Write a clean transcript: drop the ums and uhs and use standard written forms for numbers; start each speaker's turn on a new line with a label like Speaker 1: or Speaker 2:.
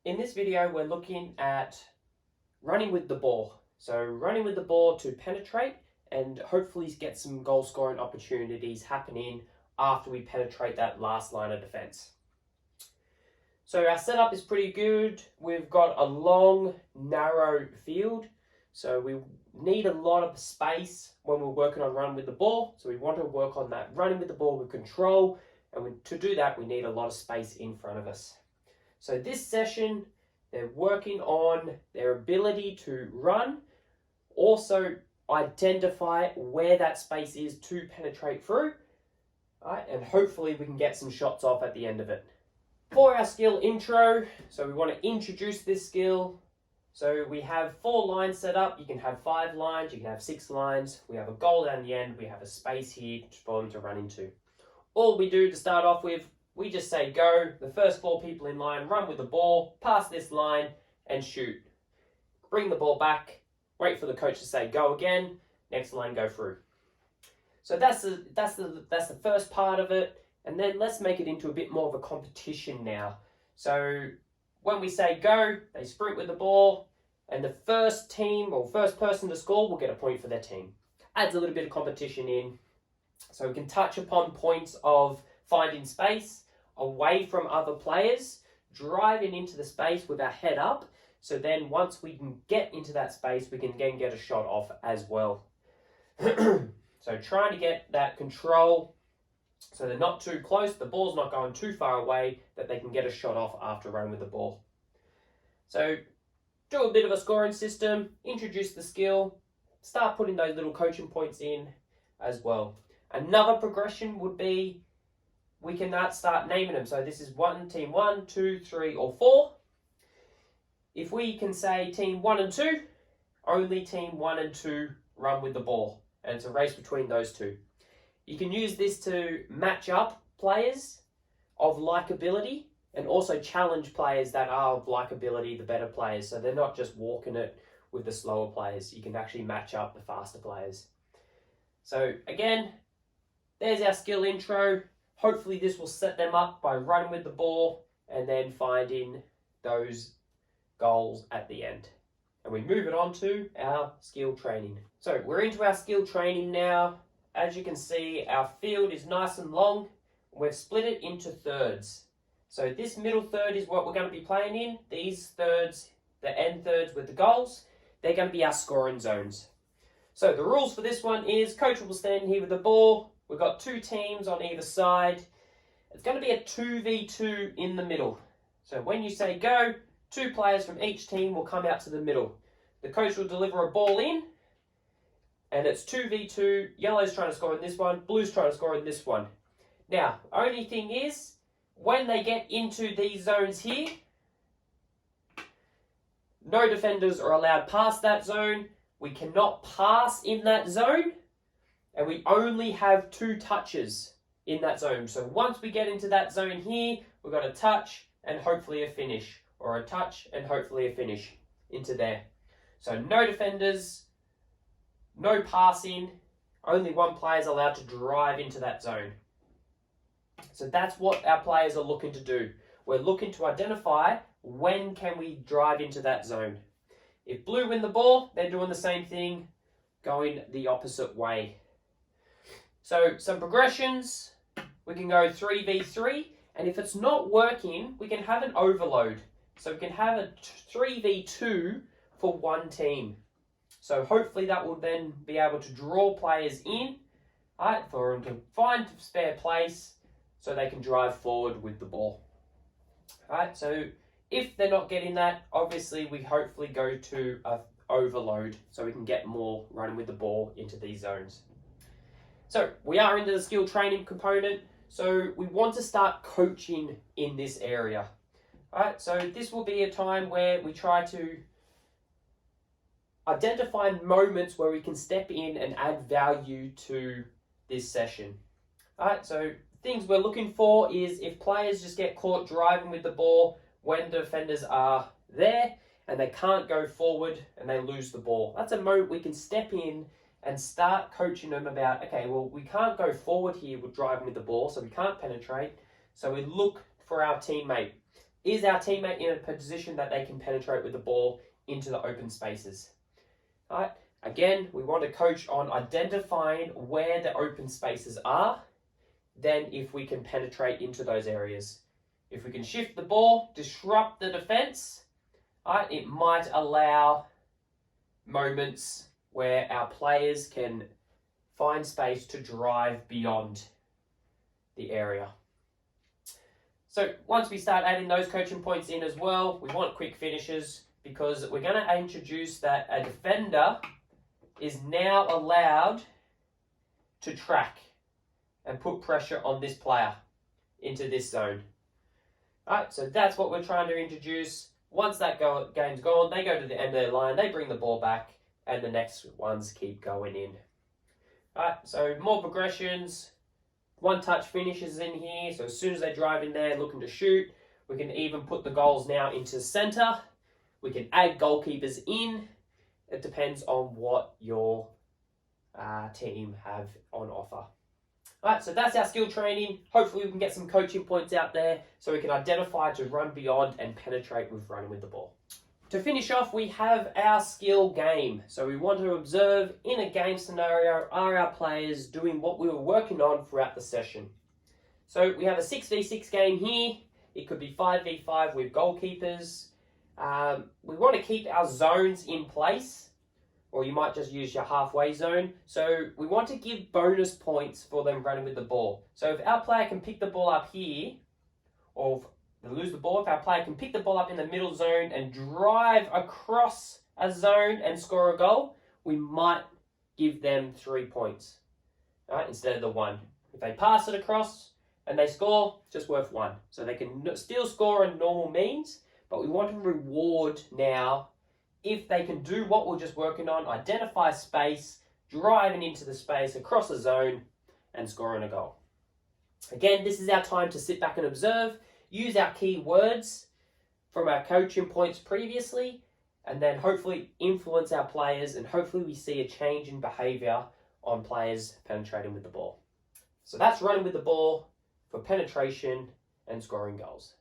Speaker 1: In this video, we're looking at running with the ball. So running with the ball to penetrate and hopefully get some goal scoring opportunities happening after we penetrate that last line of defense. So our setup is pretty good. We've got a long, narrow field. So we need a lot of space when we're working on running with the ball. So we want to work on that running with the ball with control. And to do that, we need a lot of space in front of us. So this session, they're working on their ability to run, also identify where that space is to penetrate through, right? And hopefully we can get some shots off at the end of it. For our skill intro, so we want to introduce this skill. So we have 4 lines set up. You can have 5 lines, you can have 6 lines. We have a goal down the end, we have a space here for them to run into. All we do to start off with, we just say go. The first 4 people in line run with the ball, pass this line and shoot. Bring the ball back, wait for the coach to say go again, next line go through. So that's the first part of it. And then let's make it into a bit more of a competition now. So when we say go, they sprint with the ball, and the first team or first person to score will get a point for their team. Adds a little bit of competition in. So we can touch upon points of finding space away from other players, driving into the space with our head up. So then once we can get into that space, we can again get a shot off as well. So trying to get that control so they're not too close, the ball's not going too far away, that they can get a shot off after running with the ball. So do a bit of a scoring system, introduce the skill, start putting those little coaching points in as well. Another progression would be, we can start naming them. So this is team 1, 2, 3, or 4. If we can say team 1 and 2, only team 1 and 2 run with the ball. And it's a race between those two. You can use this to match up players of likability and also challenge players that are of likability, the better players. So they're not just walking it with the slower players. You can actually match up the faster players. So again, there's our skill intro. Hopefully this will set them up by running with the ball and then finding those goals at the end. And we move it on to our skill training. So we're into our skill training now. As you can see, our field is nice and long. We've split it into thirds. So this middle third is what we're going to be playing in. These thirds, the end thirds with the goals, they're going to be our scoring zones. So the rules for this one is coach will stand here with the ball. We've got 2 teams on either side. It's going to be a 2v2 in the middle. So when you say go, 2 players from each team will come out to the middle. The coach will deliver a ball in, and it's 2v2. Yellow's trying to score in this one, blue's trying to score in this one. Now, only thing is, when they get into these zones here, no defenders are allowed past that zone. We cannot pass in that zone, and we only have 2 touches in that zone. So once we get into that zone here, we've got a touch and hopefully a finish, or a touch and hopefully a finish into there. So no defenders, no passing, only 1 player is allowed to drive into that zone. So that's what our players are looking to do. We're looking to identify when can we drive into that zone. If blue win the ball, they're doing the same thing, going the opposite way. So some progressions, we can go 3v3, and if it's not working, we can have an overload. So we can have a 3v2 for 1 team. So hopefully that will then be able to draw players in, right, for them to find a spare place so they can drive forward with the ball. Right, so if they're not getting that, obviously we hopefully go to an overload so we can get more running with the ball into these zones. So we are into the skill training component. So we want to start coaching in this area. Right, so this will be a time where we try to identify moments where we can step in and add value to this session. Alright, so things we're looking for is if players just get caught driving with the ball when defenders are there and they can't go forward and they lose the ball. That's a moment we can step in and start coaching them about, okay, well, we can't go forward here with driving with the ball, so we can't penetrate. So we look for our teammate. is our teammate in a position that they can penetrate with the ball into the open spaces? All right. Again, we want to coach on identifying where the open spaces are, then if we can penetrate into those areas. If we can shift the ball, disrupt the defense, all right, it might allow moments where our players can find space to drive beyond the area. So once we start adding those coaching points in as well, we want quick finishes, because we're going to introduce that a defender is now allowed to track and put pressure on this player into this zone. All right, so that's what we're trying to introduce. Once that game's gone, they go to the end of their line, they bring the ball back, and the next ones keep going in. All right, so more progressions, one-touch finishes in here. So as soon as they drive in there looking to shoot, we can even put the goals now into center. We can add goalkeepers in. It depends on what your team have on offer. All right, so that's our skill training. Hopefully we can get some coaching points out there so we can identify to run beyond and penetrate with running with the ball. To finish off, we have our skill game. So we want to observe in a game scenario, are our players doing what we were working on throughout the session? So we have a 6v6 game here. It could be 5v5 with goalkeepers. We want to keep our zones in place, or you might just use your halfway zone. So we want to give bonus points for them running with the ball. So if our player can pick the ball up here, or if they lose the ball, if our player can pick the ball up in the middle zone and drive across a zone and score a goal, we might give them 3 points, right, instead of the 1. If they pass it across and they score, just worth 1. So they can still score in normal means, but we want to reward now if they can do what we're just working on, identify space, driving into the space, across the zone, and scoring a goal. Again, this is our time to sit back and observe, use our key words from our coaching points previously, and then hopefully influence our players, and hopefully we see a change in behaviour on players penetrating with the ball. So that's running with the ball for penetration and scoring goals.